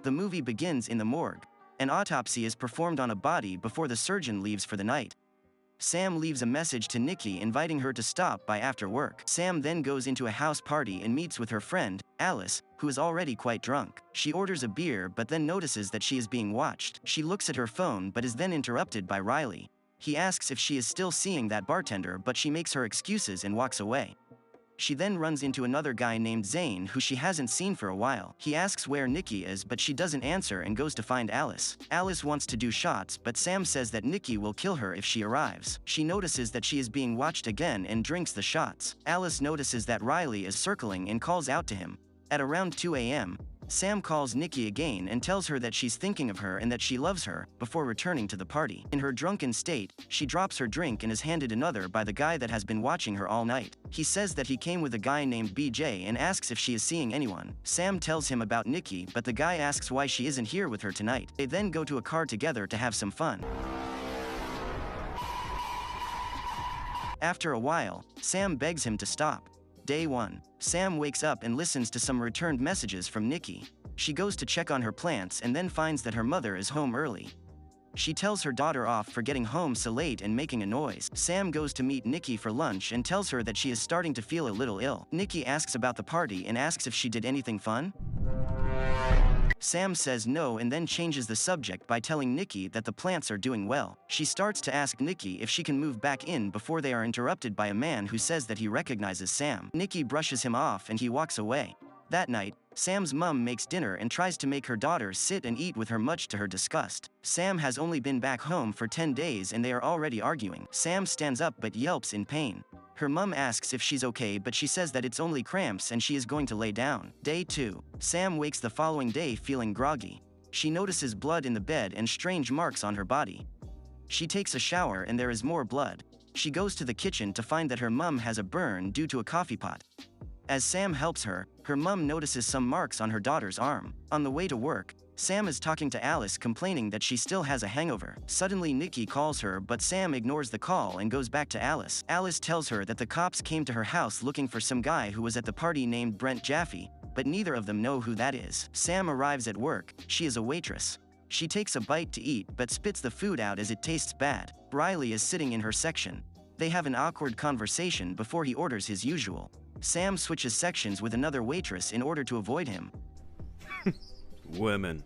The movie begins in the morgue. An autopsy is performed on a body before the surgeon leaves for the night. Sam leaves a message to Nikki inviting her to stop by after work. Sam then goes into a house party and meets with her friend, Alice, who is already quite drunk. She orders a beer but then notices that she is being watched. She looks at her phone but is then interrupted by Riley. He asks if she is still seeing that bartender, but she makes her excuses and walks away. She then runs into another guy named Zane who she hasn't seen for a while. He asks where Nikki is but she doesn't answer and goes to find Alice. Alice wants to do shots but Sam says that Nikki will kill her if she arrives. She notices that she is being watched again and drinks the shots. Alice notices that Riley is circling and calls out to him. At around 2 a.m., Sam calls Nikki again and tells her that she's thinking of her and that she loves her, before returning to the party. In her drunken state, she drops her drink and is handed another by the guy that has been watching her all night. He says that he came with a guy named BJ and asks if she is seeing anyone. Sam tells him about Nikki, but the guy asks why she isn't here with her tonight. They then go to a car together to have some fun. After a while, Sam begs him to stop. Day 1. Sam wakes up and listens to some returned messages from Nikki. She goes to check on her plants and then finds that her mother is home early. She tells her daughter off for getting home so late and making a noise. Sam goes to meet Nikki for lunch and tells her that she is starting to feel a little ill. Nikki asks about the party and asks if she did anything fun. Sam says no and then changes the subject by telling Nikki that the plants are doing well. She starts to ask Nikki if she can move back in before they are interrupted by a man who says that he recognizes Sam. Nikki brushes him off and he walks away. That night, Sam's mom makes dinner and tries to make her daughter sit and eat with her, much to her disgust. Sam has only been back home for 10 days and they are already arguing. Sam stands up but yelps in pain. Her mum asks if she's okay but she says that it's only cramps and she is going to lay down. Day 2. Sam wakes the following day feeling groggy. She notices blood in the bed and strange marks on her body. She takes a shower and there is more blood. She goes to the kitchen to find that her mum has a burn due to a coffee pot. As Sam helps her, her mum notices some marks on her daughter's arm. On the way to work, Sam is talking to Alice complaining that she still has a hangover. Suddenly Nikki calls her but Sam ignores the call and goes back to Alice. Alice tells her that the cops came to her house looking for some guy who was at the party named Brent Jaffe, but neither of them know who that is. Sam arrives at work. She is a waitress. She takes a bite to eat but spits the food out as it tastes bad. Riley is sitting in her section. They have an awkward conversation before he orders his usual. Sam switches sections with another waitress in order to avoid him. Women.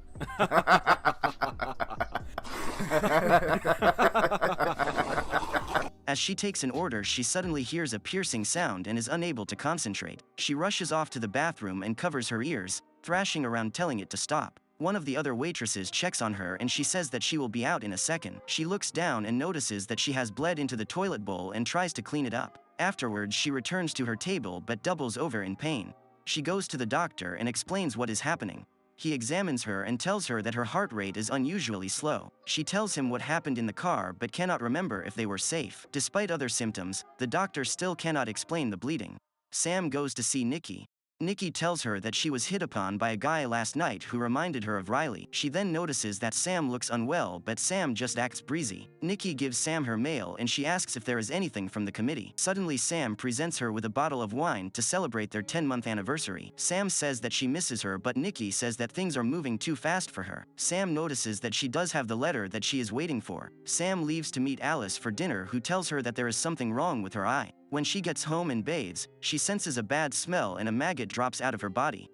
As she takes an order, she suddenly hears a piercing sound and is unable to concentrate. She rushes off to the bathroom and covers her ears, thrashing around telling it to stop. One of the other waitresses checks on her and she says that she will be out in a second. She looks down and notices that she has bled into the toilet bowl and tries to clean it up. Afterwards, she returns to her table but doubles over in pain. She goes to the doctor and explains what is happening. He examines her and tells her that her heart rate is unusually slow. She tells him what happened in the car but cannot remember if they were safe. Despite other symptoms, the doctor still cannot explain the bleeding. Sam goes to see Nikki. Nikki tells her that she was hit upon by a guy last night who reminded her of Riley. She then notices that Sam looks unwell but Sam just acts breezy. Nikki gives Sam her mail and she asks if there is anything from the committee. Suddenly Sam presents her with a bottle of wine to celebrate their 10-month anniversary. Sam says that she misses her but Nikki says that things are moving too fast for her. Sam notices that she does have the letter that she is waiting for. Sam leaves to meet Alice for dinner, who tells her that there is something wrong with her eye. When she gets home and bathes, she senses a bad smell and a maggot drops out of her body.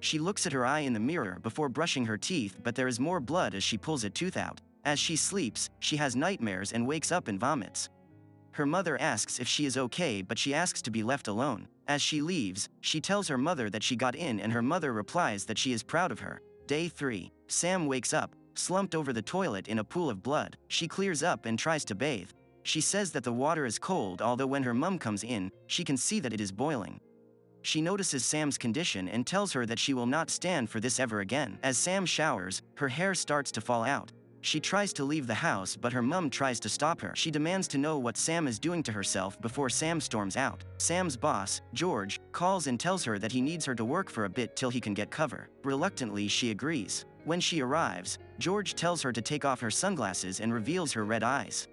She looks at her eye in the mirror before brushing her teeth, but there is more blood as she pulls a tooth out. As she sleeps, she has nightmares and wakes up and vomits. Her mother asks if she is okay but she asks to be left alone. As she leaves, she tells her mother that she got in and her mother replies that she is proud of her. Day 3. Sam wakes up, slumped over the toilet in a pool of blood. She clears up and tries to bathe. She says that the water is cold, although when her mum comes in, she can see that it is boiling. She notices Sam's condition and tells her that she will not stand for this ever again. As Sam showers, her hair starts to fall out. She tries to leave the house but her mum tries to stop her. She demands to know what Sam is doing to herself before Sam storms out. Sam's boss, George, calls and tells her that he needs her to work for a bit till he can get cover. Reluctantly, she agrees. When she arrives, George tells her to take off her sunglasses and reveals her red eyes.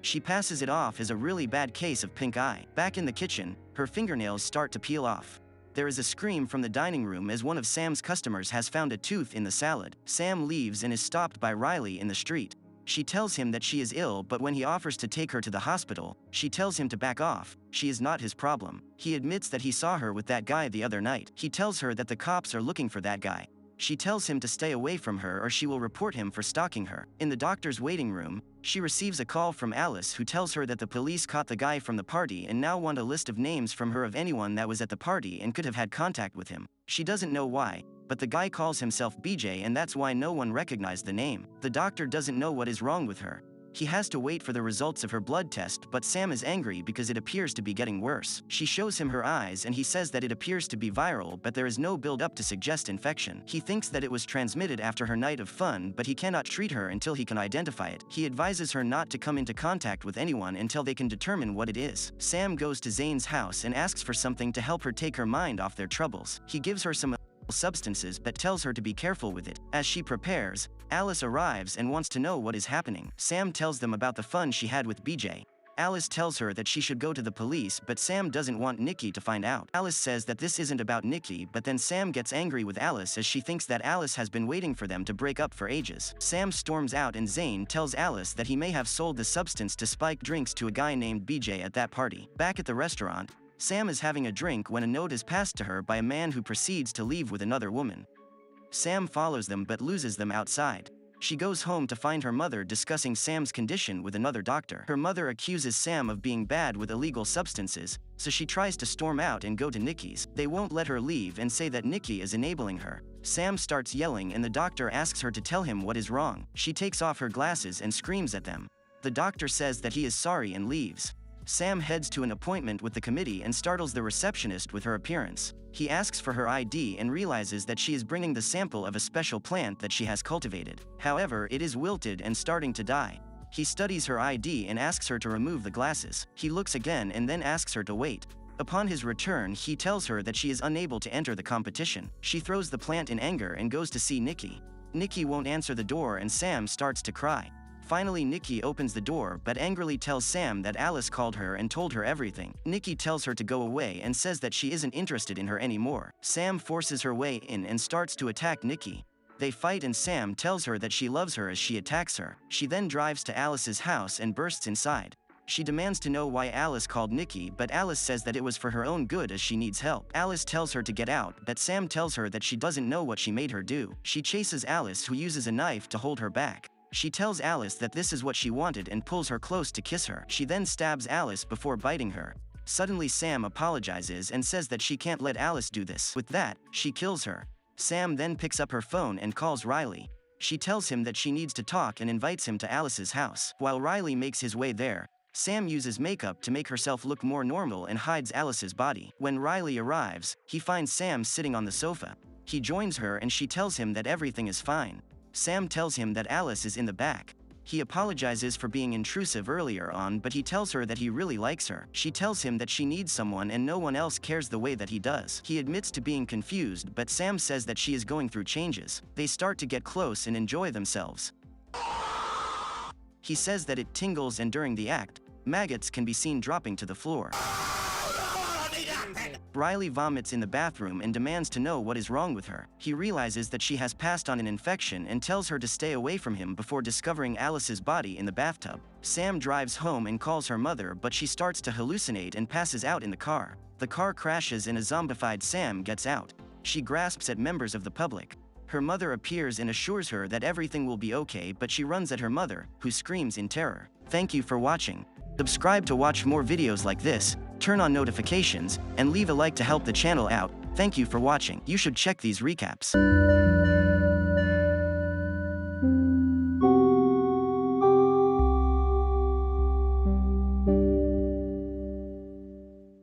She passes it off as a really bad case of pink eye. Back in the kitchen, her fingernails start to peel off. There is a scream from the dining room as one of Sam's customers has found a tooth in the salad. Sam leaves and is stopped by Riley in the street. She tells him that she is ill, but when he offers to take her to the hospital, she tells him to back off. She is not his problem. He admits that he saw her with that guy the other night. He tells her that the cops are looking for that guy. She tells him to stay away from her or she will report him for stalking her. In the doctor's waiting room, she receives a call from Alice who tells her that the police caught the guy from the party and now want a list of names from her of anyone that was at the party and could have had contact with him. She doesn't know why, but the guy calls himself BJ and that's why no one recognized the name. The doctor doesn't know what is wrong with her. He has to wait for the results of her blood test, but Sam is angry because it appears to be getting worse. She shows him her eyes and he says that it appears to be viral, but there is no build-up to suggest infection. He thinks that it was transmitted after her night of fun, but he cannot treat her until he can identify it. He advises her not to come into contact with anyone until they can determine what it is. Sam goes to Zane's house and asks for something to help her take her mind off their troubles. He gives her some substances but tells her to be careful with it. As she prepares, Alice arrives and wants to know what is happening. Sam tells them about the fun she had with BJ. Alice tells her that she should go to the police, but Sam doesn't want Nikki to find out. Alice says that this isn't about Nikki, but then Sam gets angry with Alice as she thinks that Alice has been waiting for them to break up for ages. Sam storms out and Zane tells Alice that he may have sold the substance to spike drinks to a guy named BJ at that party. Back at the restaurant, Sam is having a drink when a note is passed to her by a man who proceeds to leave with another woman. Sam follows them but loses them outside. She goes home to find her mother discussing Sam's condition with another doctor. Her mother accuses Sam of being bad with illegal substances, so she tries to storm out and go to Nikki's. They won't let her leave and say that Nikki is enabling her. Sam starts yelling and the doctor asks her to tell him what is wrong. She takes off her glasses and screams at them. The doctor says that he is sorry and leaves. Sam heads to an appointment with the committee and startles the receptionist with her appearance. He asks for her ID and realizes that she is bringing the sample of a special plant that she has cultivated. However, it is wilted and starting to die. He studies her ID and asks her to remove the glasses. He looks again and then asks her to wait. Upon his return, he tells her that she is unable to enter the competition. She throws the plant in anger and goes to see Nikki. Nikki won't answer the door and Sam starts to cry. Finally, Nikki opens the door but angrily tells Sam that Alice called her and told her everything. Nikki tells her to go away and says that she isn't interested in her anymore. Sam forces her way in and starts to attack Nikki. They fight and Sam tells her that she loves her as she attacks her. She then drives to Alice's house and bursts inside. She demands to know why Alice called Nikki, but Alice says that it was for her own good as she needs help. Alice tells her to get out, but Sam tells her that she doesn't know what she made her do. She chases Alice, who uses a knife to hold her back. She tells Alice that this is what she wanted and pulls her close to kiss her. She then stabs Alice before biting her. Suddenly Sam apologizes and says that she can't let Alice do this. With that, she kills her. Sam then picks up her phone and calls Riley. She tells him that she needs to talk and invites him to Alice's house. While Riley makes his way there, Sam uses makeup to make herself look more normal and hides Alice's body. When Riley arrives, he finds Sam sitting on the sofa. He joins her and she tells him that everything is fine. Sam tells him that Alice is in the back. He apologizes for being intrusive earlier on, but he tells her that he really likes her. She tells him that she needs someone and no one else cares the way that he does. He admits to being confused, but Sam says that she is going through changes. They start to get close and enjoy themselves. He says that it tingles and during the act, maggots can be seen dropping to the floor. Riley vomits in the bathroom and demands to know what is wrong with her. He realizes that she has passed on an infection and tells her to stay away from him before discovering Alice's body in the bathtub. Sam drives home and calls her mother, but she starts to hallucinate and passes out in the car. The car crashes and a zombified Sam gets out. She grasps at members of the public. Her mother appears and assures her that everything will be okay, but she runs at her mother, who screams in terror. Thank you for watching. Subscribe to watch more videos like this, turn on notifications, and leave a like to help the channel out. Thank you for watching. You should check these recaps.